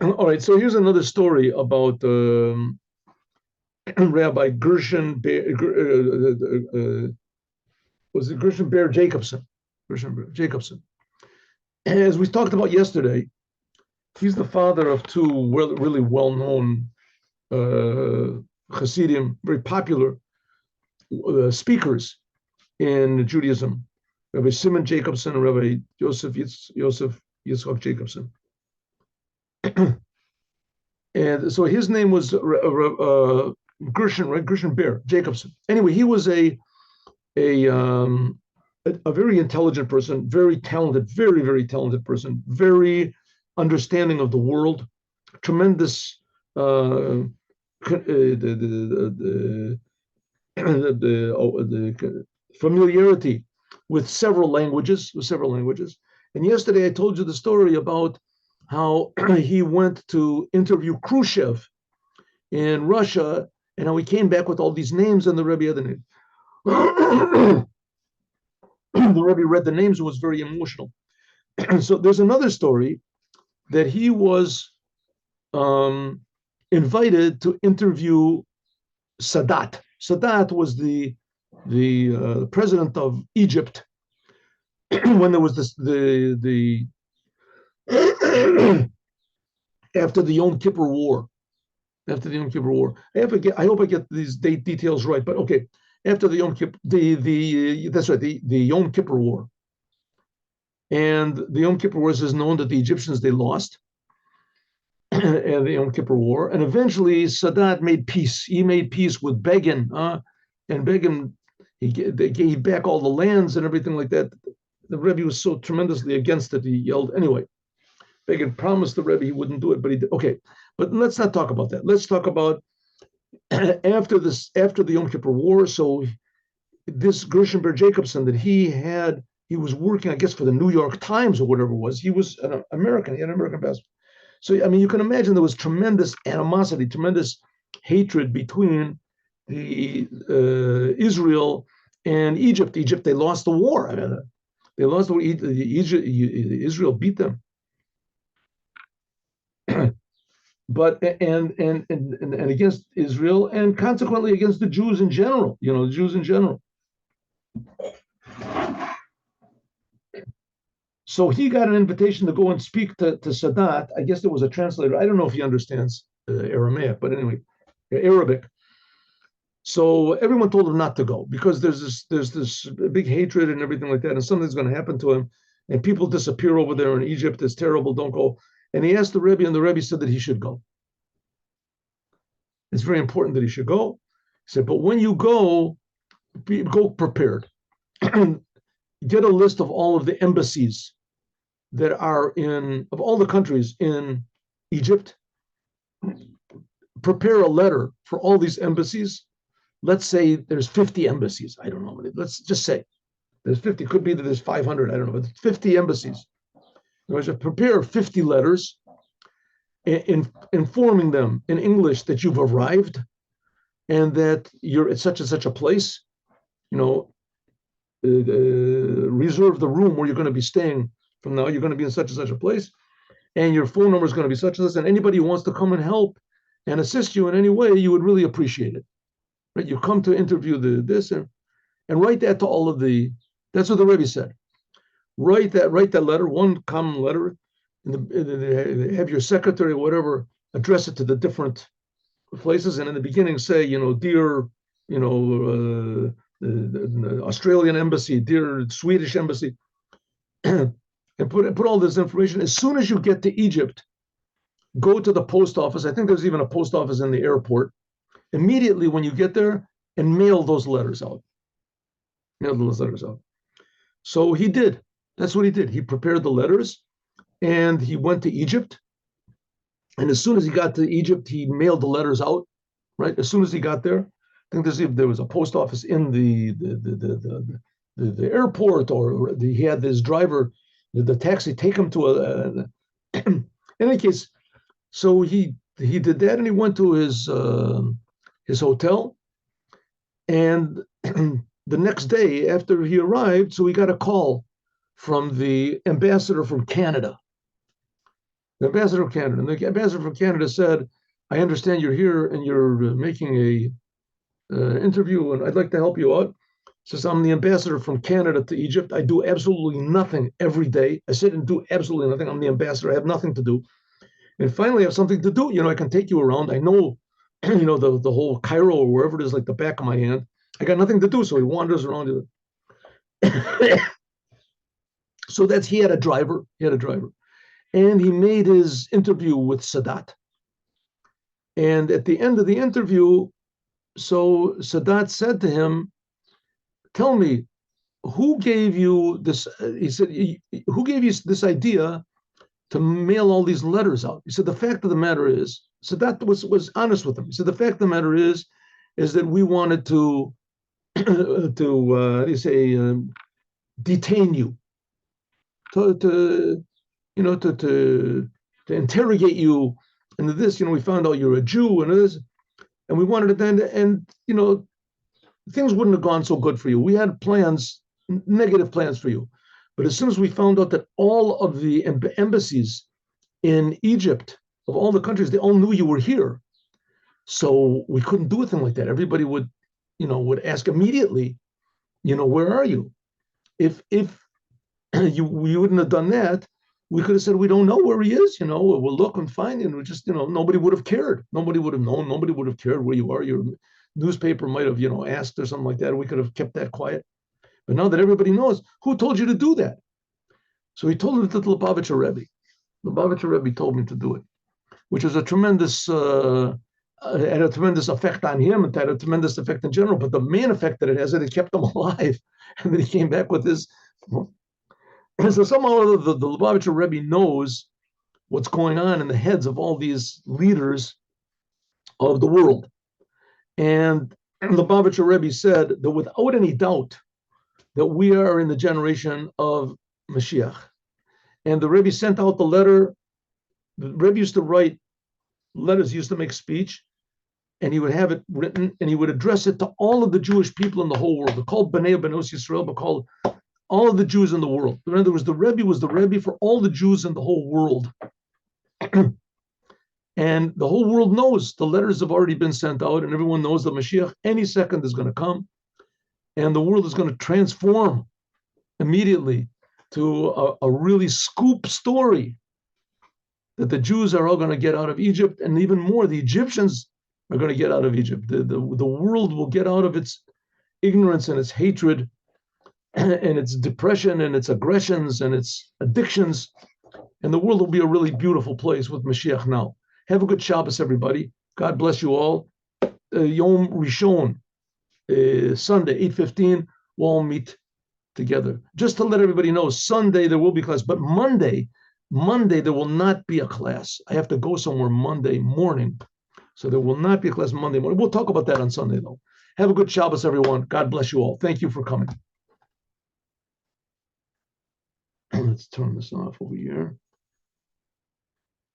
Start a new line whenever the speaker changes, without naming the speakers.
All right, so here's another story about Rabbi Gershon Bear, was it Gershon Bear Jacobson? Gershon Bear Jacobson. As we talked about yesterday, he's the father of two really well-known Hasidim, very popular speakers in Judaism, Rabbi Simon Jacobson and Rabbi Yosef Yitzchak Jacobson. And so his name was Gershon, right? Gershon Bear Jacobson. Anyway, he was a very intelligent person, very talented, very talented person, very understanding of the world, tremendous the familiarity with several languages, And yesterday I told you the story about how he went to interview Khrushchev in Russia, and how he came back with all these names, and the Rebbe had the names. The Rebbe read the names and was very emotional. So there's another story that he was invited to interview Sadat. Sadat was the president of Egypt when there was the after the Yom Kippur War. After the Yom Kippur War, I hope I get these date details right, but okay. After the Yom Kippur, that's right, the Yom Kippur War, and the Yom Kippur War is known that the Egyptians they lost, and the Yom Kippur War, and eventually Sadat made peace. He made peace with Begin, and Begin they gave back all the lands and everything like that. The Rebbe was so tremendously against it, he yelled. Anyway, Begin promised the Rebbe he wouldn't do it, but he did. Okay, but let's not talk about that. Let's talk about after the Yom Kippur War. So this Gershon Ber Jacobson that he was working, I guess, for the New York Times or whatever it was. He was an American. He had an American passport. So I mean, you can imagine there was tremendous animosity, tremendous hatred between the Israel and Egypt. Egypt, they lost the war. I mean, they lost the war. Israel beat them. But and against Israel, and consequently against the Jews in general, the Jews in general. So he got an invitation to go and speak to Sadat. I guess there was a translator. I don't know if he understands Aramaic, but anyway, Arabic. So everyone told him not to go because there's this big hatred and everything like that, and something's going to happen to him, and people disappear over there in Egypt. It's terrible. Don't go. And he asked the Rebbe, and the Rebbe said that he should go. It's very important that he should go. He said, but when you go prepared. Get a list of all of the embassies that are of all the countries in Egypt. Prepare a letter for all these embassies. Let's say there's 50 embassies. I don't know. Let's just say there's 50. Could be that there's 500. I don't know. But 50 embassies. Prepare 50 letters informing them in English that you've arrived and that you're at such and such a place. Reserve the room where you're going to be staying from now. You're going to be in such and such a place, and your phone number is going to be such and such. And anybody who wants to come and help and assist you in any way, you would really appreciate it. Right? You come to interview this and write that to all of the. That's what the Rebbe said. Write that letter, one common letter, and have your secretary or whatever address it to the different places, and in the beginning say, dear, the Australian embassy, dear Swedish embassy, and put all this information. As soon as you get to Egypt, go to the post office. I think there's even a post office in the airport. Immediately when you get there, and mail those letters out. So he did. That's what he did. He prepared the letters, and he went to Egypt. And as soon as he got to Egypt, he mailed the letters out. Right as soon as he got there. I think there was a post office in the airport, or he had this driver, the taxi, take him to in any case. So he did that, and he went to his hotel, and the next day after he arrived, so he got a call from the ambassador from Canada. the ambassador of Canada. And the ambassador from Canada said, I understand you're here and you're making a interview, and I'd like to help you out. Says, I'm the ambassador from Canada to Egypt. I do absolutely nothing every day. I sit and do absolutely nothing. I'm the ambassador. I have nothing to do. And finally, I have something to do. I can take you around. I know, the whole Cairo or wherever it is, like the back of my hand. I got nothing to do. So he wanders around. So he had a driver. And he made his interview with Sadat. And at the end of the interview, so Sadat said to him, tell me, who gave you this? He said, who gave you this idea to mail all these letters out? He said, the fact of the matter is, Sadat was honest with him. He said, the fact of the matter is that we wanted to, detain you, to interrogate you. And this, we found out you're a Jew and this, and we wanted it then, and things wouldn't have gone so good for you. We had plans, negative plans for you. But as soon as we found out that all of the embassies in Egypt, of all the countries, they all knew you were here. So we couldn't do a thing like that. Everybody would ask immediately, where are you? If we wouldn't have done that, we could have said, we don't know where he is, we'll look and find him. We just, nobody would have cared. Nobody would have known. Nobody would have cared where you are. Your newspaper might have, asked or something like that. We could have kept that quiet. But now that everybody knows, who told you to do that? So he told it to the Lubavitcher Rebbe. Lubavitcher Rebbe told me to do it, which was a tremendous, had a tremendous effect on him. It had a tremendous effect in general. But the main effect that it has, that it kept him alive. And then he came back with his. So somehow the Lubavitcher Rebbe knows what's going on in the heads of all these leaders of the world. And the Lubavitcher Rebbe said that without any doubt that we are in the generation of Mashiach. And the Rebbe sent out the letter. The Rebbe used to write letters, he used to make speech, and he would have it written, and he would address it to all of the Jewish people in the whole world. They're called Bnei Benos Yisrael, but called all of the Jews in the world. In other words, the Rebbe was the Rebbe for all the Jews in the whole world. And the whole world knows the letters have already been sent out, and everyone knows that Mashiach any second is going to come, and the world is going to transform immediately to a really scoop story that the Jews are all going to get out of Egypt, and even more, the Egyptians are going to get out of Egypt. The world will get out of its ignorance and its hatred and its depression and its aggressions and its addictions, and the world will be a really beautiful place with Mashiach now. Have a good Shabbos, everybody. God bless you all. Yom Rishon, Sunday, 8:15, we'll all meet together. Just to let everybody know, Sunday there will be class, but Monday there will not be a class. I have to go somewhere Monday morning, so there will not be a class Monday morning. We'll talk about that on Sunday, though. Have a good Shabbos, everyone. God bless you all. Thank you for coming. Let's turn this off over here.